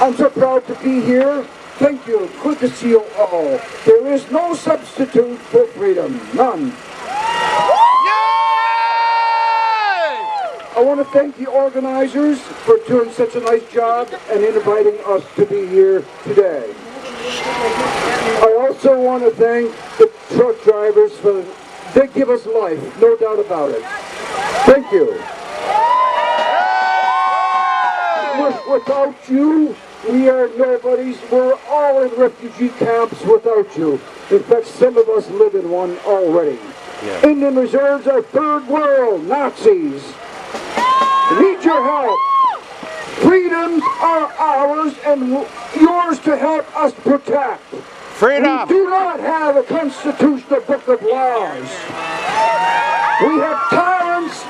I'm so proud to be here. Thank you. Good to see you all. There is no substitute for freedom. None. I want to thank the organizers for doing such a nice job and inviting us to be here today. I also want to thank the truck drivers for they give us life, no doubt about it. Thank you. Without you, we are nobodies. We're all in refugee camps without you. In fact, some of us live in one already. Yeah. Indian reserves are third world Nazis. Need your help. Freedoms are ours and yours to help us protect. Freedom. We do not have a constitutional book of laws. We have tyrants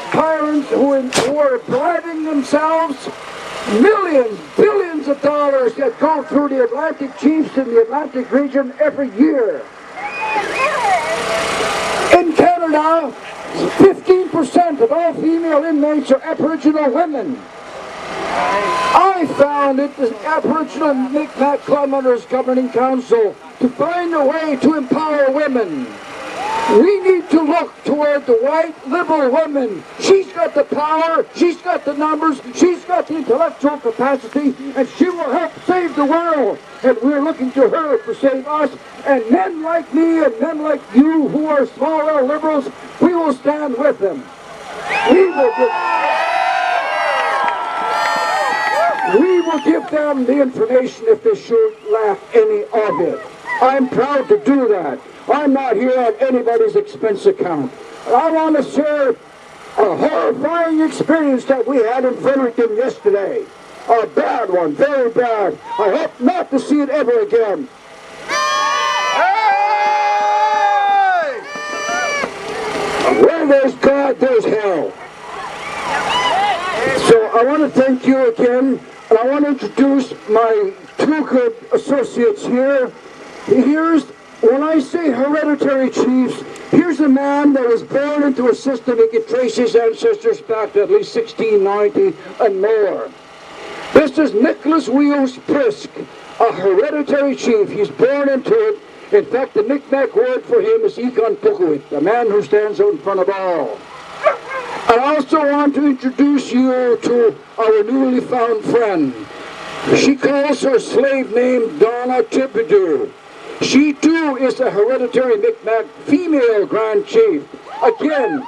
who are bribing themselves millions, billions of dollars that go through the Atlantic chiefs in the Atlantic region every year. In Canada, 15% of all female inmates are Aboriginal women. I founded the Aboriginal Micmac Clanlanders Governing Council to find a way to empower women. We need to look toward the white liberal woman. She's got the power, she's got the numbers, she's got the intellectual capacity, and she will help save the world. And we're looking to her to save us. And men like me and men like you who are small L liberals, we will stand with them. We will give them the information if they should lack any of it. I'm proud to do that. I'm not here at anybody's expense account. I want to share a horrifying experience that we had in Fredericton yesterday. A bad one, very bad. I hope not to see it ever again. Hey! Where there's God, there's hell. So I want to thank you again, and I want to introduce my two good associates here. When I say hereditary chiefs, here's a man that was born into a system that could trace his ancestors back to at least 1690 and more. This is Nicholas Wheels Prisk, a hereditary chief. He's born into it. In fact, the Micmac word for him is Ikon Pukuit, the man who stands out in front of all. I also want to introduce you to our newly found friend. She calls her slave name Donna Thibodeau. She too is a hereditary Micmac female Grand Chief. Again.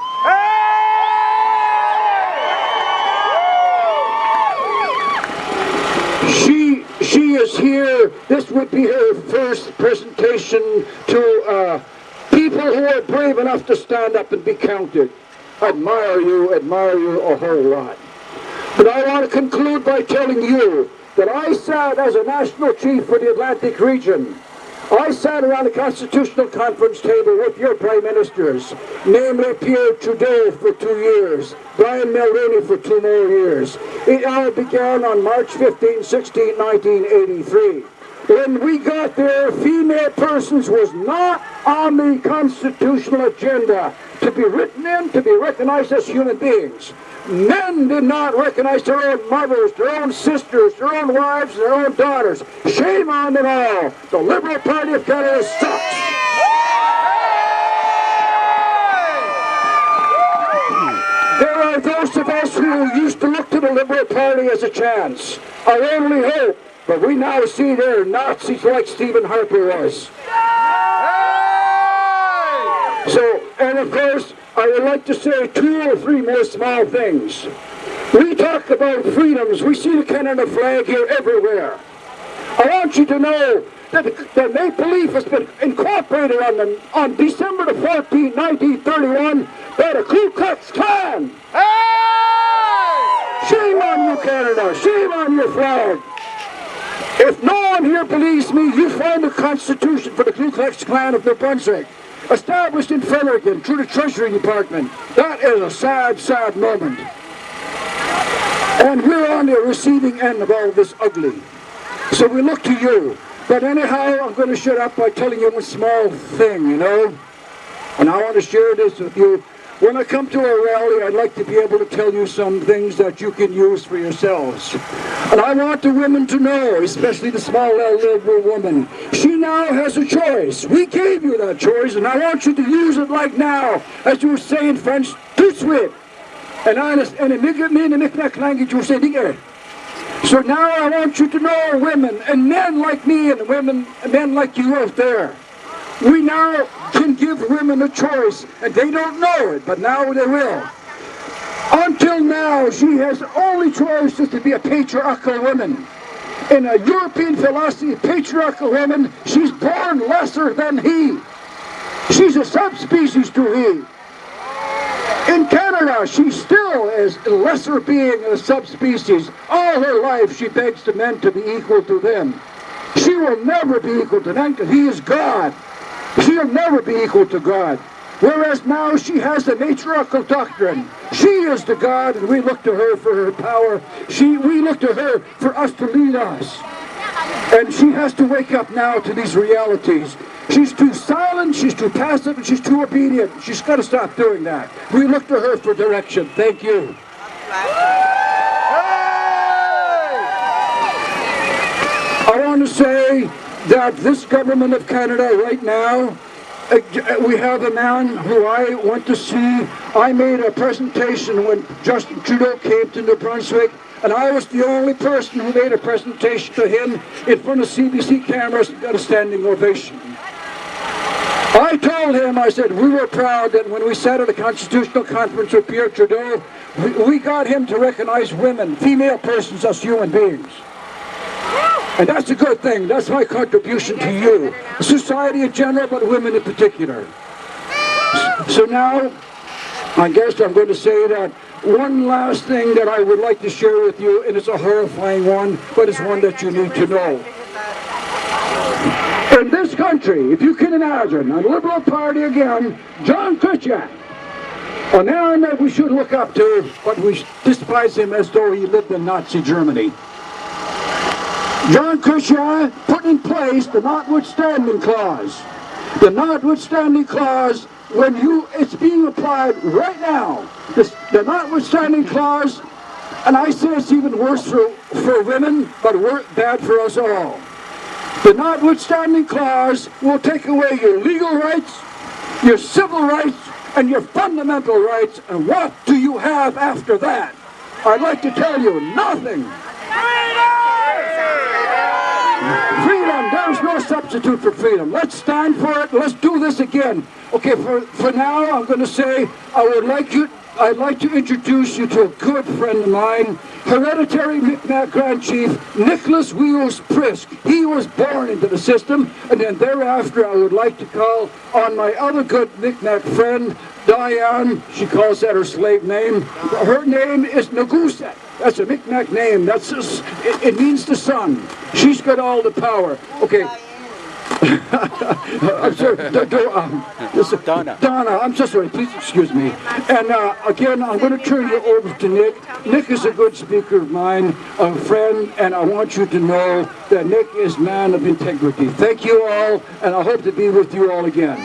She is here. This would be her first presentation to people who are brave enough to stand up and be counted. Admire you a whole lot. But I want to conclude by telling you that I sat as a national chief for the Atlantic region. I sat around the Constitutional Conference table with your prime ministers, namely Pierre Trudeau for 2 years, Brian Mulroney for 2 more years. It all began on March 15, 16, 1983. When we got there, female persons was not on the constitutional agenda to be written in, to be recognized as human beings. Men did not recognize their own mothers, their own sisters, their own wives, their own daughters. Shame on them all. The Liberal Party of Canada sucks. There are those of us who used to look to the Liberal Party as a chance. Our only hope. But we now see they're Nazis like Stephen Harper was. So, and of course, I would like to say 2 or 3 more small things. We talk about freedoms. We see the Canada flag here everywhere. I want you to know that the Maple Leaf has been incorporated on December the 14th, 1931 by the Ku Klux Klan. Hey! Shame on you, Canada. Shame on your flag. If no one here believes me, you find the Constitution for the Ku Klux Klan of New Brunswick, established in Fredericton through the Treasury Department. That is a sad, sad moment. And we're on the receiving end of all this ugly. So we look to you. But anyhow, I'm going to shut up by telling you one small thing, you know. And I want to share this with you. when I come to a rally, I'd like to be able to tell you some things that you can use for yourselves. And I want the women to know, especially the small L liberal woman, she now has a choice. We gave you that choice, and I want you to use it like now, as you say in French, tout de suite. And in the Micmac language, you say, digger. So now I want you to know, women and men like me and men like you out there, we now can give women a choice, and they don't know it, but now they will. Until now, she has only choices to be a patriarchal woman. In a European philosophy, patriarchal woman, she's born lesser than he. She's a subspecies to he. In Canada, she still is a lesser being, a subspecies. All her life, she begs the men to be equal to them. She will never be equal to them because he is God. She'll never be equal to God. Whereas now she has the matriarchal doctrine. She is the God, and we look to her for her power. We look to her for us to lead us. And she has to wake up now to these realities. She's too silent, she's too passive, and she's too obedient. She's got to stop doing that. We look to her for direction. Thank you. I want to say that this government of Canada right now, we have a man who I went to see. I made a presentation when Justin Trudeau came to New Brunswick, and I was the only person who made a presentation to him in front of CBC cameras and got a standing ovation. I told him, I said, we were proud that when we sat at a constitutional conference with Pierre Trudeau, we got him to recognize women, female persons as human beings. And that's a good thing. That's my contribution to you. Society in general, but women in particular. So now, I guess I'm going to say that one last thing that I would like to share with you, and it's a horrifying one, but it's one that you need to know. In this country, if you can imagine, a Liberal Party again, John Cusack, a man that we should look up to, but we despise him as though he lived in Nazi Germany. John Cusack put in place the notwithstanding clause. The notwithstanding clause, it's being applied right now. The notwithstanding clause, and I say it's even worse for women, but bad for us all. The notwithstanding clause will take away your legal rights, your civil rights, and your fundamental rights, and what do you have after that? I'd like to tell you, nothing. Freedom, there's no substitute for freedom. Let's stand for it. Let's do this again. Okay, for now, I'm going to say I'd like to introduce you to a good friend of mine, hereditary Micmac Grand Chief Nicholas Wheels Prisk. He was born into the system, and then thereafter I would like to call on my other good Micmac friend, Diane. She calls that her slave name. Her name is Naguset. That's a Micmac name. That's just, it means the sun. She's got all the power. Okay. I'm sorry, Donna, I'm so sorry, please excuse me. And again, I'm going to turn you over to Nick. Nick is a good speaker of mine, a friend, and I want you to know that Nick is a man of integrity. Thank you all, and I hope to be with you all again.